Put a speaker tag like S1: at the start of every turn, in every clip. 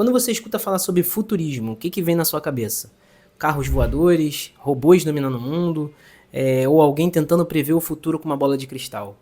S1: Quando você escuta falar sobre futurismo, o que vem na sua cabeça? Carros voadores, robôs dominando o mundo, ou alguém tentando prever o futuro com uma bola de cristal?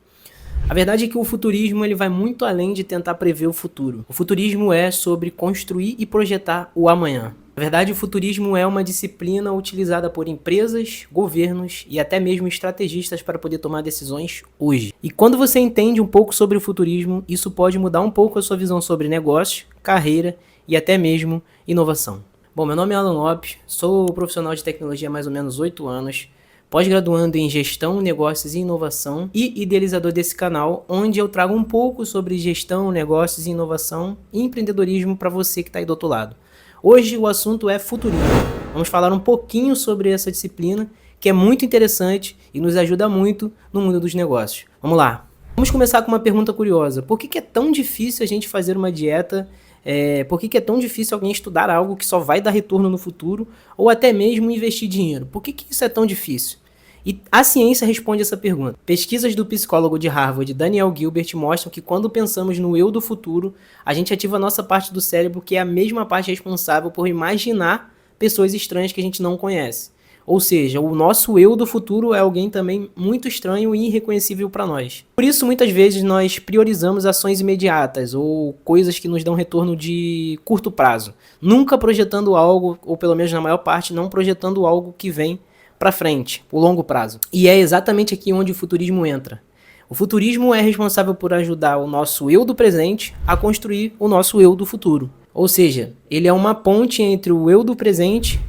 S1: A verdade é que o futurismo ele vai muito além de tentar prever o futuro. O futurismo é sobre construir e projetar o amanhã. Na verdade, o futurismo é uma disciplina utilizada por empresas, governos e até mesmo estrategistas para poder tomar decisões hoje. E quando você entende um pouco sobre o futurismo, isso pode mudar um pouco a sua visão sobre negócio, carreira e até mesmo inovação. Bom, meu nome é Alan Lopes, sou profissional de tecnologia há mais ou menos 8 anos, pós-graduando em gestão, negócios e inovação e idealizador desse canal, onde eu trago um pouco sobre gestão, negócios e inovação e empreendedorismo para você que está aí do outro lado. Hoje o assunto é futurismo. Vamos falar um pouquinho sobre essa disciplina que é muito interessante e nos ajuda muito no mundo dos negócios. Vamos lá. Vamos começar com uma pergunta curiosa. Por que é tão difícil a gente fazer uma dieta? Por que é tão difícil alguém estudar algo que só vai dar retorno no futuro ou até mesmo investir dinheiro? Por que isso é tão difícil? E a ciência responde essa pergunta. Pesquisas do psicólogo de Harvard, Daniel Gilbert, mostram que quando pensamos no eu do futuro, a gente ativa a nossa parte do cérebro que é a mesma parte responsável por imaginar pessoas estranhas que a gente não conhece. Ou seja, o nosso eu do futuro é alguém também muito estranho e irreconhecível para nós. Por isso, muitas vezes, nós priorizamos ações imediatas ou coisas que nos dão retorno de curto prazo. Nunca projetando algo, ou pelo menos na maior parte, não projetando algo que vem para frente, o longo prazo. E é exatamente aqui onde o futurismo entra. O futurismo é responsável por ajudar o nosso eu do presente a construir o nosso eu do futuro. Ou seja, ele é uma ponte entre o eu do presente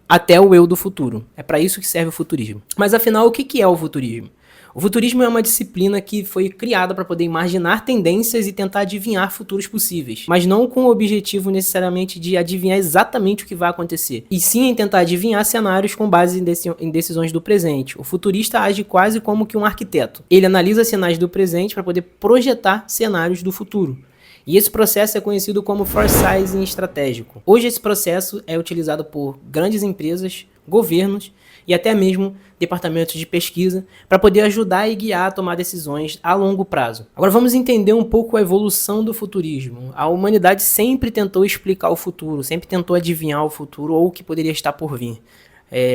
S1: até o eu do futuro. É para isso que serve o futurismo. Mas afinal, o que é o futurismo? O futurismo é uma disciplina que foi criada para poder imaginar tendências e tentar adivinhar futuros possíveis, mas não com o objetivo necessariamente de adivinhar exatamente o que vai acontecer, e sim em tentar adivinhar cenários com base em decisões do presente. O futurista age quase como que um arquiteto. Ele analisa sinais do presente para poder projetar cenários do futuro. E esse processo é conhecido como forecasting estratégico. Hoje esse processo é utilizado por grandes empresas, governos e até mesmo departamentos de pesquisa para poder ajudar e guiar a tomar decisões a longo prazo. Agora vamos entender um pouco a evolução do futurismo. A humanidade sempre tentou explicar o futuro, sempre tentou adivinhar o futuro ou o que poderia estar por vir.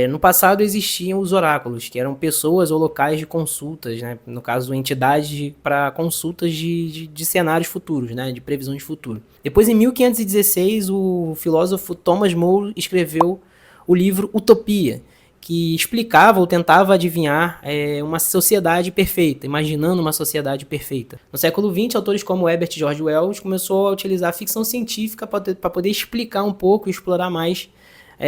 S1: No passado existiam os oráculos, que eram pessoas ou locais de consultas, né? No caso entidades para consultas de cenários futuros, né? De previsões de futuro. Depois em 1516 o filósofo Thomas More escreveu o livro Utopia, que explicava ou tentava adivinhar uma sociedade perfeita, imaginando uma sociedade perfeita. No século XX, autores como Herbert George Wells começou a utilizar a ficção científica para poder explicar um pouco e explorar mais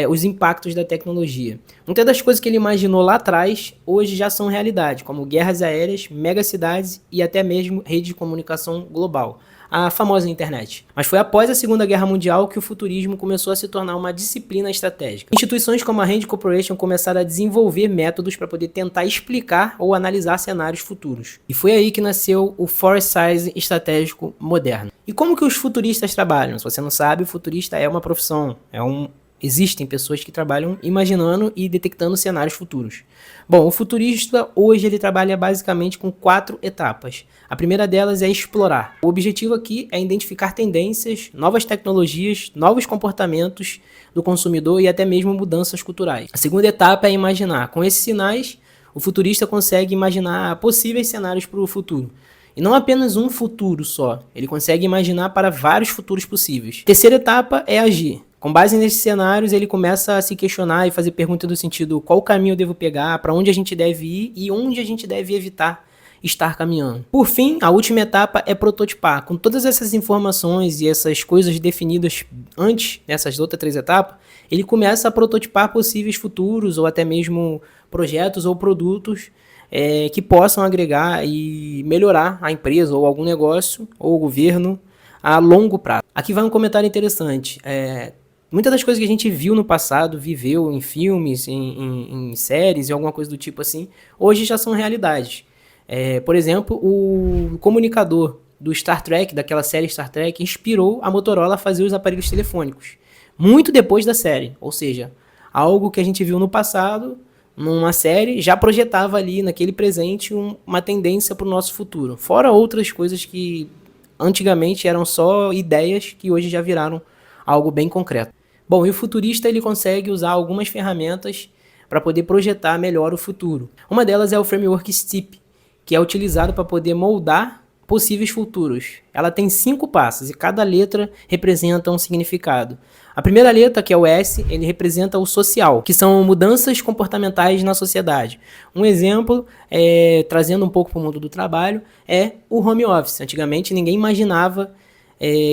S1: os impactos da tecnologia. Muitas das coisas que ele imaginou lá atrás, hoje já são realidade, como guerras aéreas, megacidades e até mesmo rede de comunicação global, a famosa internet. Mas foi após a Segunda Guerra Mundial que o futurismo começou a se tornar uma disciplina estratégica. Instituições como a Rand Corporation começaram a desenvolver métodos para poder tentar explicar ou analisar cenários futuros. E foi aí que nasceu o forecasting estratégico moderno. E como que os futuristas trabalham? Se você não sabe, o futurista é uma profissão, Existem pessoas que trabalham imaginando e detectando cenários futuros. Bom, o futurista hoje ele trabalha basicamente com 4 etapas. A primeira delas é explorar. O objetivo aqui é identificar tendências, novas tecnologias, novos comportamentos do consumidor e até mesmo mudanças culturais. A segunda etapa é imaginar. Com esses sinais, o futurista consegue imaginar possíveis cenários para o futuro. E não apenas um futuro só, ele consegue imaginar para vários futuros possíveis. A terceira etapa é agir. Com base nesses cenários, ele começa a se questionar e fazer perguntas do sentido: qual caminho eu devo pegar, para onde a gente deve ir e onde a gente deve evitar estar caminhando. Por fim, a última etapa é prototipar. Com todas essas informações e essas coisas definidas antes, nessas outras 3 etapas, ele começa a prototipar possíveis futuros ou até mesmo projetos ou produtos que possam agregar e melhorar a empresa ou algum negócio ou o governo a longo prazo. Aqui vai um comentário interessante. Muitas das coisas que a gente viu no passado, viveu em filmes, em séries e alguma coisa do tipo assim, hoje já são realidades. Por exemplo, o comunicador do Star Trek, daquela série Star Trek, inspirou a Motorola a fazer os aparelhos telefônicos, muito depois da série. Ou seja, algo que a gente viu no passado, numa série, já projetava ali naquele presente uma tendência para o nosso futuro. Fora outras coisas que antigamente eram só ideias que hoje já viraram algo bem concreto. Bom, e o futurista ele consegue usar algumas ferramentas para poder projetar melhor o futuro. Uma delas é o framework STEEP, que é utilizado para poder moldar possíveis futuros. Ela tem 5 passos e cada letra representa um significado. A primeira letra, que é o S, ele representa o social, que são mudanças comportamentais na sociedade. Um exemplo, trazendo um pouco para o mundo do trabalho, é o home office. Antigamente ninguém imaginava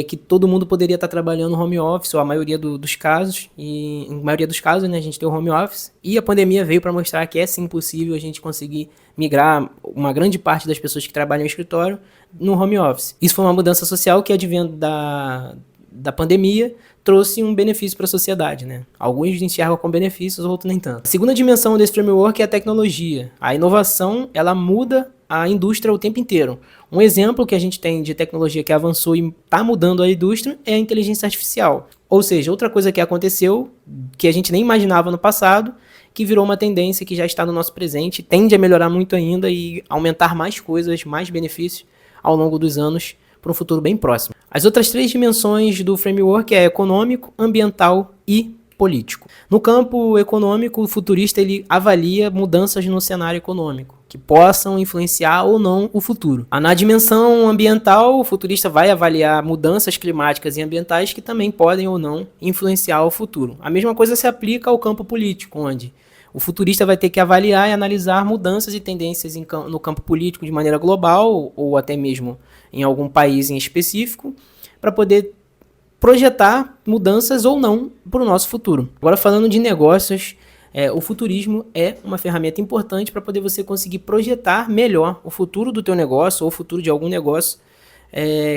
S1: que todo mundo poderia estar trabalhando no home office, ou a maioria dos casos, e em maioria dos casos, né, a gente tem o home office, e a pandemia veio para mostrar que é sim possível a gente conseguir migrar uma grande parte das pessoas que trabalham no escritório no home office. Isso foi uma mudança social que, advendo da pandemia, trouxe um benefício para a sociedade, né? Alguns enxergam com benefícios, outros nem tanto. A segunda dimensão desse framework é a tecnologia. A inovação, ela muda a indústria o tempo inteiro. Um exemplo que a gente tem de tecnologia que avançou e está mudando a indústria é a inteligência artificial. Ou seja, outra coisa que aconteceu, que a gente nem imaginava no passado, que virou uma tendência que já está no nosso presente, tende a melhorar muito ainda e aumentar mais coisas, mais benefícios ao longo dos anos, para um futuro bem próximo. As outras 3 dimensões do framework é econômico, ambiental e político. No campo econômico, o futurista ele avalia mudanças no cenário econômico que possam influenciar ou não o futuro. Na dimensão ambiental, o futurista vai avaliar mudanças climáticas e ambientais que também podem ou não influenciar o futuro. A mesma coisa se aplica ao campo político, onde o futurista vai ter que avaliar e analisar mudanças e tendências no campo político de maneira global ou até mesmo em algum país em específico, para poder projetar mudanças ou não para o nosso futuro. Agora, falando de negócios, o futurismo é uma ferramenta importante para poder você conseguir projetar melhor o futuro do teu negócio ou o futuro de algum negócio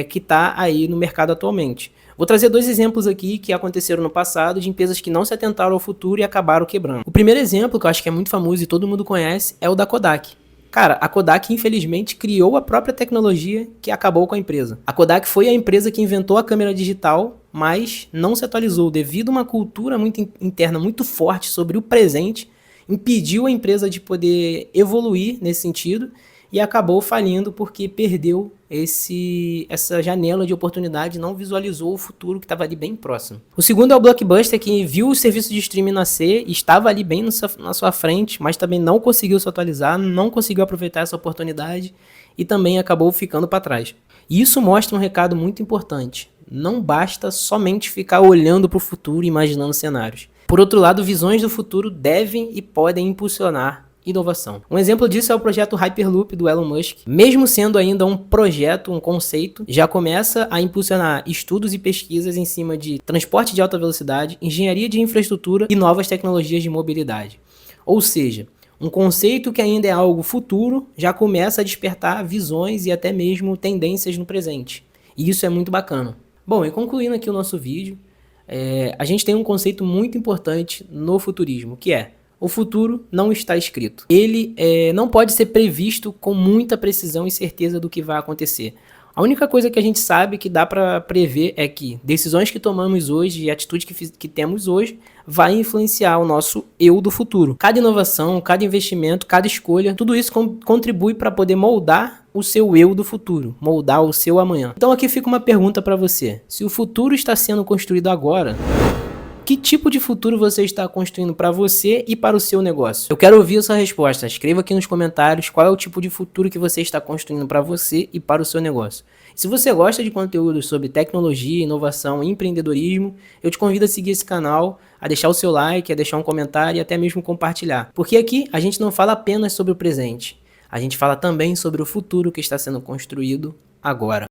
S1: que está aí no mercado atualmente. Vou trazer 2 exemplos aqui que aconteceram no passado de empresas que não se atentaram ao futuro e acabaram quebrando. O primeiro exemplo, que eu acho que é muito famoso e todo mundo conhece, é o da Kodak. Cara, a Kodak infelizmente criou a própria tecnologia que acabou com a empresa. A Kodak foi a empresa que inventou a câmera digital, mas não se atualizou devido a uma cultura muito interna muito forte sobre o presente, impediu a empresa de poder evoluir nesse sentido e acabou falindo porque perdeu essa janela de oportunidade, não visualizou o futuro que estava ali bem próximo. O segundo é o Blockbuster, que viu o serviço de streaming nascer e estava ali bem na sua frente, mas também não conseguiu se atualizar, não conseguiu aproveitar essa oportunidade e também acabou ficando para trás. E isso mostra um recado muito importante. Não basta somente ficar olhando para o futuro e imaginando cenários. Por outro lado, visões do futuro devem e podem impulsionar inovação. Um exemplo disso é o projeto Hyperloop do Elon Musk. Mesmo sendo ainda um projeto, um conceito, já começa a impulsionar estudos e pesquisas em cima de transporte de alta velocidade, engenharia de infraestrutura e novas tecnologias de mobilidade. Ou seja, um conceito que ainda é algo futuro já começa a despertar visões e até mesmo tendências no presente. E isso é muito bacana. Bom, e concluindo aqui o nosso vídeo, a gente tem um conceito muito importante no futurismo, que é: o futuro não está escrito. Ele não pode ser previsto com muita precisão e certeza do que vai acontecer. A única coisa que a gente sabe que dá para prever é que decisões que tomamos hoje e atitudes que temos hoje vai influenciar o nosso eu do futuro. Cada inovação, cada investimento, cada escolha, tudo isso contribui para poder moldar o seu eu do futuro, moldar o seu amanhã. Então aqui fica uma pergunta para você. Se o futuro está sendo construído agora, que tipo de futuro você está construindo para você e para o seu negócio? Eu quero ouvir a sua resposta. Escreva aqui nos comentários qual é o tipo de futuro que você está construindo para você e para o seu negócio. Se você gosta de conteúdos sobre tecnologia, inovação e empreendedorismo, eu te convido a seguir esse canal, a deixar o seu like, a deixar um comentário e até mesmo compartilhar. Porque aqui a gente não fala apenas sobre o presente, a gente fala também sobre o futuro que está sendo construído agora.